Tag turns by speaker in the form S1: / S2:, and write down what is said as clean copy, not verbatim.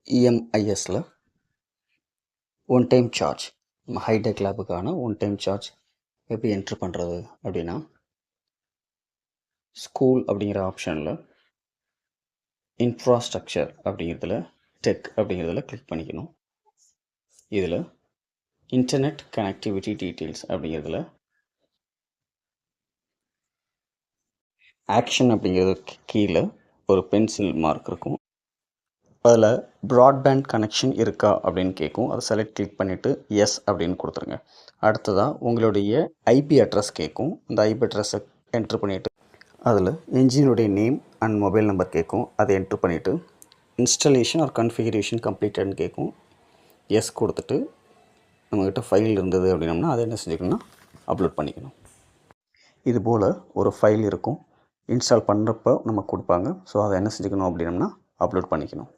S1: இஎம்ஐஎஸில் one time charge hi tech லேபுக்கான one time charge எப்படி entry பண்ணுறது அப்படின்னா, ஸ்கூல் அப்படிங்கிற ஆப்ஷனில் இன்ஃப்ராஸ்ட்ரக்சர் அப்படிங்கிறதுல டெக் அப்படிங்கிறதுல கிளிக் பண்ணிக்கணும். இதில் இன்டர்நெட் கனெக்டிவிட்டி டீட்டெயில்ஸ் அப்படிங்கிறதுல ஆக்ஷன் அப்படிங்கிறது கீழே ஒரு பென்சில் மார்க் இருக்கும். அதில் ப்ராட்பேண்ட் கனெக்ஷன் இருக்கா அப்படின்னு கேட்கும். அதை செலக்ட் கிளிக் பண்ணிவிட்டு எஸ் அப்படின்னு கொடுத்துருங்க. அடுத்ததாக உங்களுடைய ஐபி அட்ரஸ் கேட்கும். அந்த ஐபி அட்ரஸை என்ட்ரு பண்ணிவிட்டு அதில் என்ஜினுடைய நேம் அண்ட் மொபைல் நம்பர் கேட்கும். அதை என்ட்ரு பண்ணிவிட்டு இன்ஸ்டாலேஷன் ஆர் கன்ஃபிகரேஷன் கம்ப்ளீட்டட்னு கேட்கும். எஸ் கொடுத்துட்டு நம்மக்கிட்ட ஃபைல் இருந்தது அப்படின்னம்னா அதை என்ன செஞ்சுக்கணும்னா அப்லோட் பண்ணிக்கணும். இது போல் ஒரு ஃபைல் இருக்கும். இன்ஸ்டால் பண்ணுறப்போ நம்ம கொடுப்பாங்க. ஸோ அதை என்ன செஞ்சுக்கணும் அப்படின்னம்னா அப்லோட் பண்ணிக்கணும்.